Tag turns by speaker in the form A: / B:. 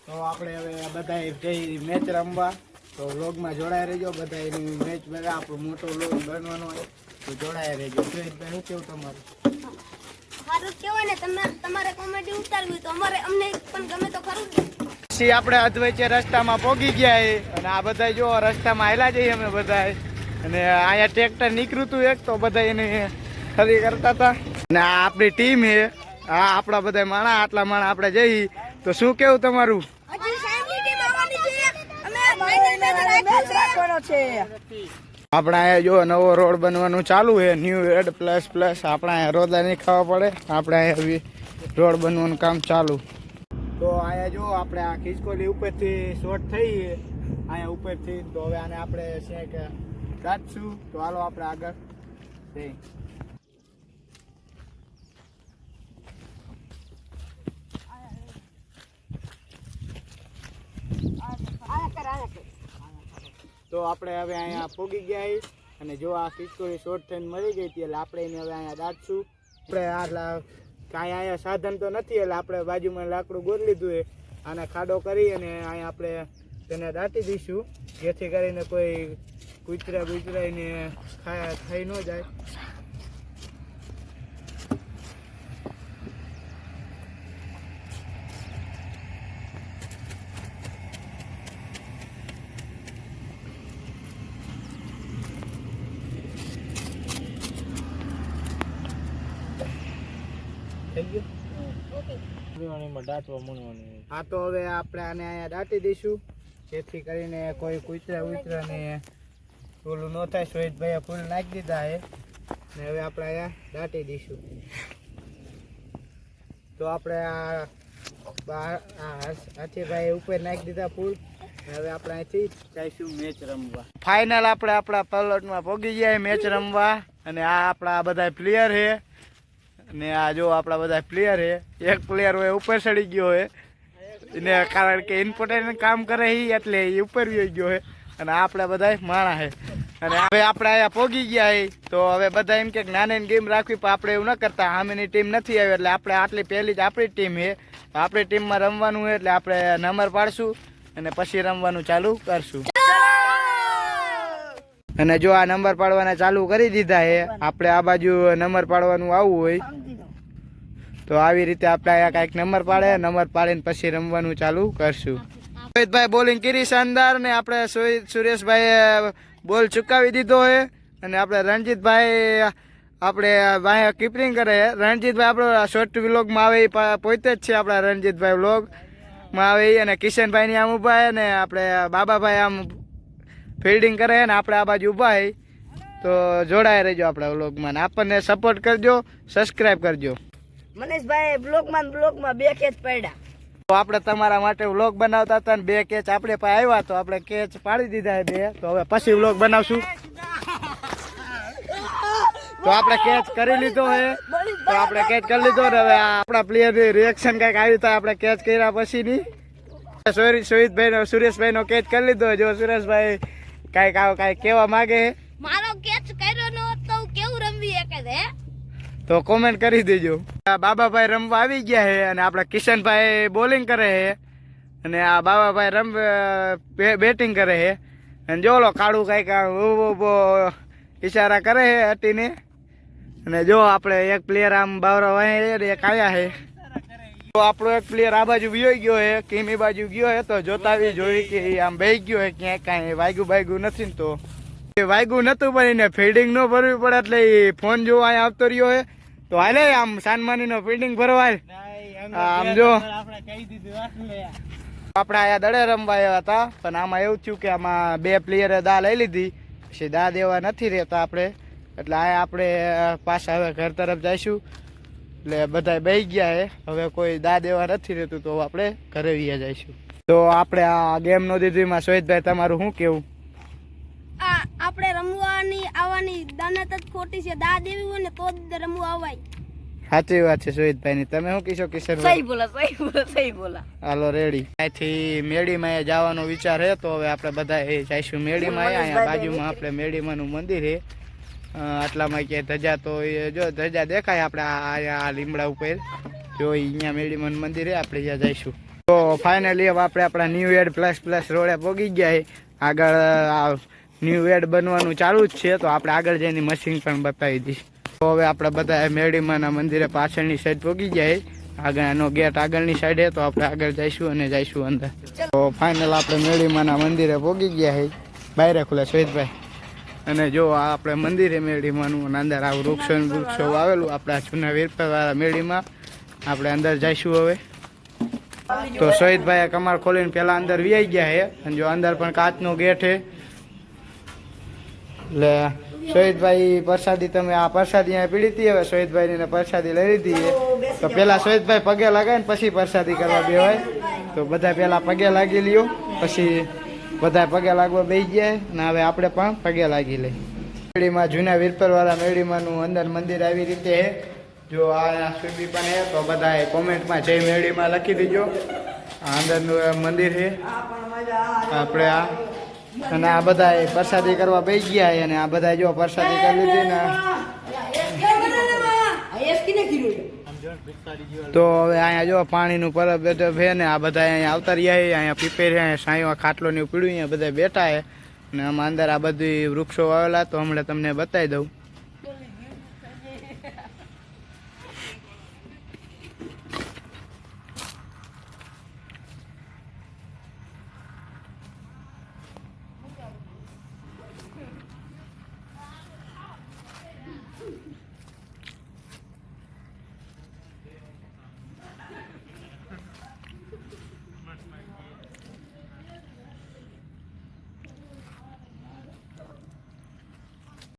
A: તો આપણે હવે બધા જઈ મેચ રમવા, તો વ્લોગમાં જોડાઈ રહેજો. બધા એની મેચ બધા આપણો મોટો વ્લોગ બનવાનો હોય તો જોડાઈ રહેજો. સુરેશભાઈ શું કેવું તમારું?
B: સારું કહેવાય ને, તમારે કોમેડી ઉતારવી તો અમને પણ ગમે તો ખરું જ.
A: પછી આપણે અધવચ્ચે રસ્તામાં પહોંચી ગયા અને આ બધા જો રસ્તામાં આવેલા જઈએ અમે બધા. અને અહીંયા ટ્રેક્ટર નીકળ્યું હતું એક, તો બધા એને ખરી કરતા હતા. અને આ આપણી ટીમ છે, આ આપણા બધા માણા, આટલા માણા આપણે જઈ. તો શું કેવું તમારું? આપણા અહીંયા જો નવો રોડ બનવાનું ચાલુ છે, ન્યૂ એડ પ્લસ પ્લસ. આપણા અહીંયા રોદા નહીં ખાવા પડે, આપણે અહીંયા રોડ બનવાનું કામ ચાલુ. તો અહીંયા જો આપણે આ ખિસકોલી ઉપરથી શોર્ટ થઈ અહીંયા ઉપરથી. તો હવે આને આપણે છે કે કાઢશું. તો હાલો આપણે આગળ જઈ. તો આપણે હવે અહીંયા પોગી ગયા અને જો આ ખિસકોલી શોર્ટ થઈને મળી ગઈ હતી એટલે આપણે એને હવે અહીંયા દાટશું. આપણે આ કાંઈ અહીંયા સાધન તો નથી એટલે આપણે બાજુમાં લાકડું ગોરી લીધું છે. આને ખાડો કરી અને અહીંયા આપણે તેને દાટી દઈશું, જેથી કરીને કોઈ કૂતરાઈને થઈ ન જાય. હા, તો હવે આપણે આને અહીંયા દાટી દઈશું, જેથી કરીને કોઈ કૂતરાને ઓલું ન થાય. સોહિતભાઈએ ફૂલ નાખી દીધા છે ને હવે આપણે અહીંયા દાટી દઈશું. તો આપણે આ હાથીભાઈ ઉપર નાખી દીધા ફૂલ. હવે આપણે અહીંથી જઈશું મેચ રમવા. ફાઇનલ આપણે આપણા પલોટમાં પહોંચી ગયા મેચ રમવા. અને આ આપણા બધા પ્લેયર છે ને આ જો આપણા બધા પ્લેયર છે. એક પ્લેયર હોય ઉપર ચડી ગયો હોય એને કારણ કે ઇમ્પોર્ટન્ટ કામ કરે એટલે એ ઉપર ગયો છે. અને આપણે બધા માણા છે. અને હવે આપણે અહીંયા પહોંચી ગયા છે. તો હવે બધા એમ કે નાની ગેમ રાખવી, પણ આપણે એવું ન કરતા. સામેની ટીમ નથી આવી એટલે આપણે આટલી પહેલી જ આપણી ટીમ છે. આપણી ટીમમાં રમવાનું હોય એટલે આપણે નંબર પાડશું અને પછી રમવાનું ચાલુ કરશું. અને જો આ નંબર પાડવાના ચાલુ કરી દીધા છે. આપણે આ બાજુ નંબર પાડવાનું આવવું હોય તો આવી રીતે આપણે અહીંયા કાંઈક નંબર પાડીને પછી રમવાનું ચાલુ કરશું. સોહિતભાઈ બોલિંગ કરી શાનદાર ને આપણે સુરેશભાઈએ બોલ ચુકાવી દીધો છે. અને આપણે રણજીતભાઈ આપણે વાંહે કીપરિંગ કરે છે. રણજીતભાઈ આપણો શોર્ટ વ્લોગમાં આવે એ પોતે જ છે. આપણા રણજીતભાઈ વ્લોગમાં આવે અને કિશનભાઈની આમ ઊભા છે ને આપણે બાબાભાઈ આમ ફિલ્ડિંગ કરે ને આપણે આ બાજુ ઊભા છે. તો જોડાઈ રહેજો આપણા વ્લોગમાં. આપણને સપોર્ટ કરજો, સબસ્ક્રાઈબ કરજો.
B: મનીષભાઈ બ્લોગમાં 2 કેચ પડ્યા.
A: તો આપણે તમારા માટે વ્લોગ બનાવતા હતા ને 2 કેચ આપણે પાસે આવ્યા તો આપણે કેચ પાડી દીધા 2. તો હવે પછી વ્લોગ બનાવશું. તો આપણે કેચ કરી લીધો છે. તો આપણે કેચ કરી લીધો ને હવે આપણા પ્લેયરની રિએક્શન કંઈક આવી તો આપણે કેચ કર્યા પછીની. સોહિતભાઈ સુરેશભાઈનો કેચ કરી લીધો. જો સુરેશભાઈ કાંઈક કહેવા માંગે છે.
B: મારો કેચ કર્યો ન હોત તો કેવું રમવી શકે
A: તો કોમેન્ટ કરી દેજો. બાબાભાઈ રમવા આવી ગયા છે અને આપણા કિશનભાઈ બોલિંગ કરે છે અને આ બાબાભાઈ બેટિંગ કરે છે. અને જો લો કાળું કાંઈક ઈશારા કરે છે હટીને. અને જો આપણે એક પ્લેયર આમ બાવરા વાય એક આવ્યા છે. તો આપણો એક પ્લેયર આ બાજુ વયો ગયો છે, કિમી બાજુ ગયો છે. તો જોતા આવી જોઈ કે આમ બેસી ગયો છે ક્યાંય, કાંઈ વાગ્યું નથી ને. તો વાગ્યું નતું પણ એને ફિલ્ડિંગ ન ભરવી પડે એટલે એ ફોન જોવા અહીંયા આવતો રહ્યો છે. તો હાલે આમ સાનમાની નો ફિલ્ડિંગ ભરવાય. આમ જો આપણે અહીંયા દડે રમવા આવ્યા હતા પણ આમાં એવું થયું કે આમાં 2 પ્લેયરે દા લઈ લીધી, પછી દા દેવા નથી રહેતા આપણે. એટલે આ આપણે પાછા હવે ઘર તરફ જઈશું. એટલે બધા બેસી ગયા છે, હવે કોઈ દા દેવા નથી રહેતું તો આપણે ઘરે વ્યા જઈશું. તો આપણે આ ગેમ નો દીધીમાં સોહિતભાઈ તમારું શું કેવું?
B: આપણે રમવાની આવવાની દાનત જ ખોટી છે. દા દેવી હોય ને તો જ રમવા આવાય.
A: સાચી વાત છે સોહિતભાઈ ની. તમે શું કહેશો કિશોરભાઈ?
B: સહી બોલા.
A: હાલો રેડી. અહીંથી મેડીમાં જવાનો વિચાર છે તો હવે આપણે બધા જઈશું મેડીમાં. અહીંયા બાજુમાં આપણે મેડીમાં નું મંદિર છે. આટલામાં ક્યાંય ધજા તો જો ધજા દેખાય આપણે આ લીમડા ઉપર. જો અહીંયા મેડીમાં મંદિર છે, આપણે ત્યાં જઈશું. તો ફાઇનલી હવે આપણે આપણા ન્યૂ એડ પ્લસ રોડે પહોંચી ગયા છે. આગળ ન્યૂ એડ બનવાનું ચાલુ જ છે, તો આપણે આગળ જઈને મશીન પણ બતાવી દઈશ. તો હવે આપણે બધા મેરડીમાના મંદિરે પાછળની સાઈડ પહોંચી ગયા છે. આગળનો ગેટ આગળની સાઈડે, તો આપણે આગળ જઈશું અને જઈશું અંદર. તો ફાઇનલ આપણે મેરડીમાના મંદિરે પહોંચી ગયા છે. બહાર ખુલે સોહિતભાઈ. અને જો આ આપણે મંદિરે મેરડીમાનું અને અંદર આ વૃક્ષો આવેલું આપણા જૂના વીરપરવાળા મેરડીમાં. આપણે અંદર જઈશું હવે. તો સોહિતભાઈ કમાર ખોલીને પેલા અંદર વ્યાઈ ગયા છે, અને જો અંદર પણ કાચનો ગેટ છે. એટલે સોહિતભાઈ પ્રસાદી તમે આ પ્રસાદી અહીંયા પીડી હતી. હવે સોહિતભાઈ ને પ્રસાદી લઈ લીધી છે. તો પેલા સોહિતભાઈ પગે લગાય ને પછી પ્રસાદી કરવા બેવાય. તો બધા પેલા પગે લાગી લ્યો, પછી બધા પગે લાગવા બેસી ગયા. અને હવે આપણે પણ પગે લાગી લઈએ. મેરડીમાં જૂના વીરપરવાળા મેરડીમાંનું અંદર મંદિર આવી રીતે છે. જો આ સુધી પણ છે તો બધા કોમેન્ટમાં જય મેરડીમાં લખી દીજો. આ અંદરનું મંદિર છે આપણે આ. અને આ બધા પ્રસાદી કરવા બેસી ગયા છે. અને આ બધા જો પ્રસાદી કરી લીધી ને. તો હવે અહીંયા જો પાણીનું પરબ છે ને આ બધા અહીંયા આવતા રહ્યા છે. અહીંયા પીપેર અહીંયા સાંયો ખાટલો ને પીડ્યું અહીંયા બધા બેઠા છે. અને આમાં અંદર આ બધી વૃક્ષો વાવેલા, તો હમણાં તમને બતાવી દઉં.